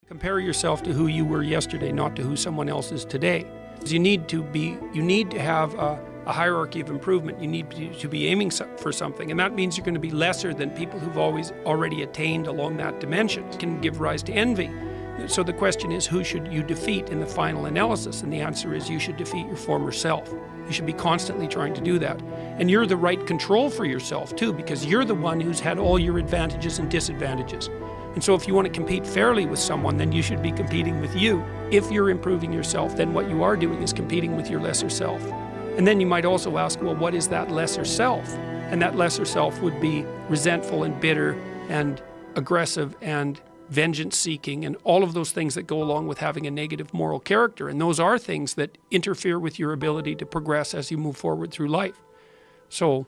Compare yourself to who you were yesterday, not to who someone else is today. You need to have a hierarchy of improvement. You need to be aiming for something, and that means you're going to be lesser than people who've already attained along that dimension. It can give rise to envy. So the question is, who should you defeat in the final analysis? And the answer is, you should defeat your former self. You should be constantly trying to do that. And you're the right control for yourself too, because you're the one who's had all your advantages and disadvantages. And so if you want to compete fairly with someone, then you should be competing with you. If you're improving yourself, then what you are doing is competing with your lesser self. And then you might also ask, well, what is that lesser self? And that lesser self would be resentful and bitter and aggressive and vengeance-seeking and all of those things that go along with having a negative moral character. And those are things that interfere with your ability to progress as you move forward through life. So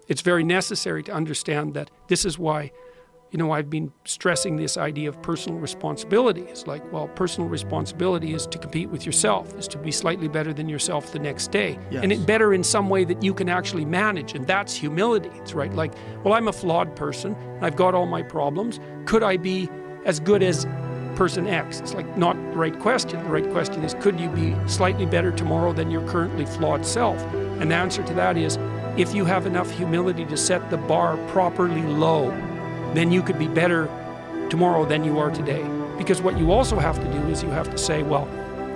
it's very necessary to understand that this is why, I've been stressing this idea of personal responsibility. It's like, well, personal responsibility is to compete with yourself, is to be slightly better than yourself the next day. Yes. And better in some way that you can actually manage, and that's humility. It's right, like, well, I'm a flawed person, I've got all my problems. Could I be as good as person X? It's like not the right question. The right question is, could you be slightly better tomorrow than your currently flawed self? And the answer to that is, if you have enough humility to set the bar properly low, then you could be better tomorrow than you are today. Because what you also have to do is you have to say, well,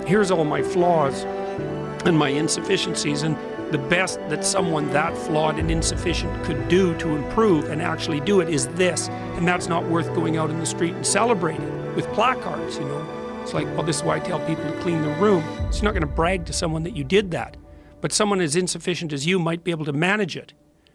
here's all my flaws and my insufficiencies, and the best that someone that flawed and insufficient could do to improve and actually do it is this. And that's not worth going out in the street and celebrating with placards, It's like, well, this is why I tell people to clean the room. So you're not going to brag to someone that you did that. But someone as insufficient as you might be able to manage it.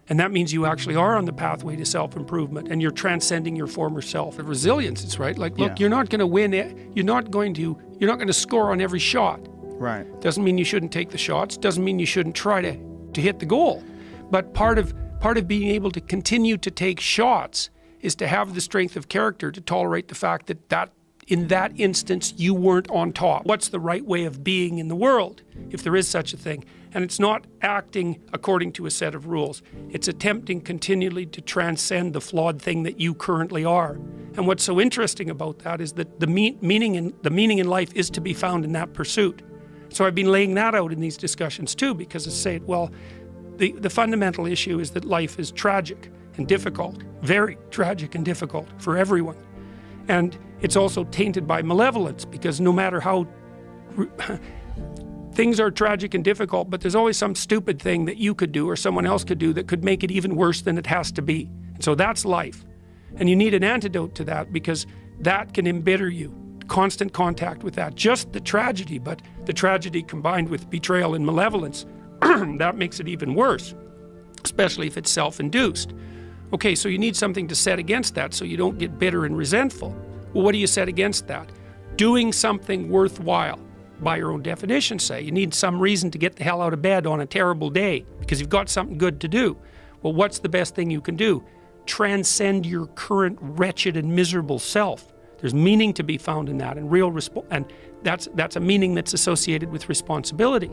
And that means you actually are on the pathway to self-improvement, and you're transcending your former self. And resilience, it's right. Like, look, You're not going to win it. You're not going to score on every shot. Right. Doesn't mean you shouldn't take the shots. Doesn't mean you shouldn't try to hit the goal. But part of being able to continue to take shots is to have the strength of character to tolerate the fact that in that instance you weren't on top. What's the right way of being in the world, if there is such a thing? And it's not acting according to a set of rules. It's attempting continually to transcend the flawed thing that you currently are. And what's so interesting about that is that the meaning in life is to be found in that pursuit. So I've been laying that out in these discussions too, because I say, well, the fundamental issue is that life is tragic and difficult, very tragic and difficult for everyone. And it's also tainted by malevolence, because no matter how things are tragic and difficult, but there's always some stupid thing that you could do or someone else could do that could make it even worse than it has to be. And so that's life. And you need an antidote to that, because that can embitter you. Constant contact with that. Just the tragedy, but the tragedy combined with betrayal and malevolence, that makes it even worse, especially if it's self-induced. Okay, so you need something to set against that so you don't get bitter and resentful. Well, what do you set against that? Doing something worthwhile. By your own definition, say. You need some reason to get the hell out of bed on a terrible day because you've got something good to do. Well, what's the best thing you can do? Transcend your current wretched and miserable self. There's meaning to be found in that, and that's a meaning that's associated with responsibility.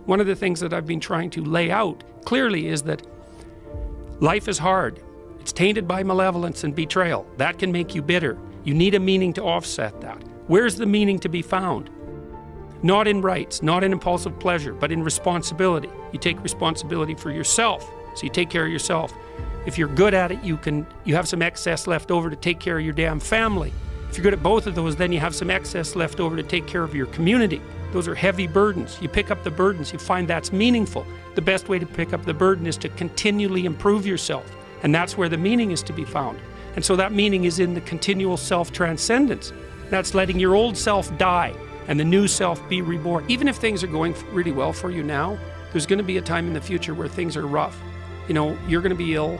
One of the things that I've been trying to lay out clearly is that life is hard. It's tainted by malevolence and betrayal. That can make you bitter. You need a meaning to offset that. Where's the meaning to be found? Not in rights, not in impulsive pleasure, but in responsibility. You take responsibility for yourself, so you take care of yourself. If you're good at it, you have some excess left over to take care of your damn family. If you're good at both of those, then you have some excess left over to take care of your community. Those are heavy burdens. You pick up the burdens, you find that's meaningful. The best way to pick up the burden is to continually improve yourself, and that's where the meaning is to be found. And so that meaning is in the continual self-transcendence. That's letting your old self die and the new self be reborn. Even if things are going really well for you now, there's going to be a time in the future where things are rough. You're going to be ill,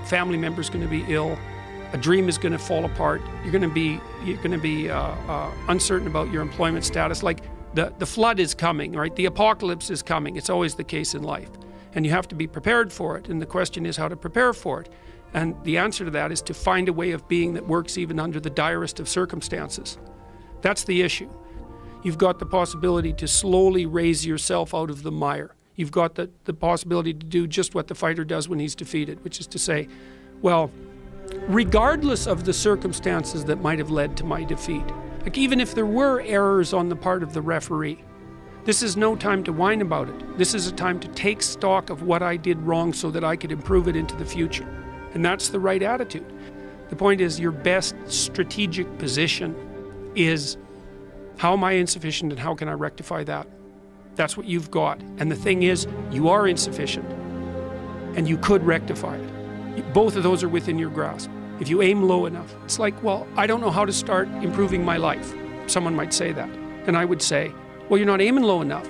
family member's going to be ill, a dream is going to fall apart, you're going to be uncertain about your employment status. Like the flood is coming, right? The apocalypse is coming. It's always the case in life. And you have to be prepared for it. And the question is how to prepare for it. And the answer to that is to find a way of being that works even under the direst of circumstances. That's the issue. You've got the possibility to slowly raise yourself out of the mire. You've got the possibility to do just what the fighter does when he's defeated, which is to say, well, regardless of the circumstances that might have led to my defeat, Like, even if there were errors on the part of the referee, this is no time to whine about it. This is a time to take stock of what I did wrong so that I could improve it into the future. And that's the right attitude. The point is, your best strategic position is, how am I insufficient and how can I rectify that? That's what you've got. And the thing is, you are insufficient and you could rectify it. Both of those are within your grasp. If you aim low enough, it's like, well, I don't know how to start improving my life. Someone might say that. And I would say, well, you're not aiming low enough.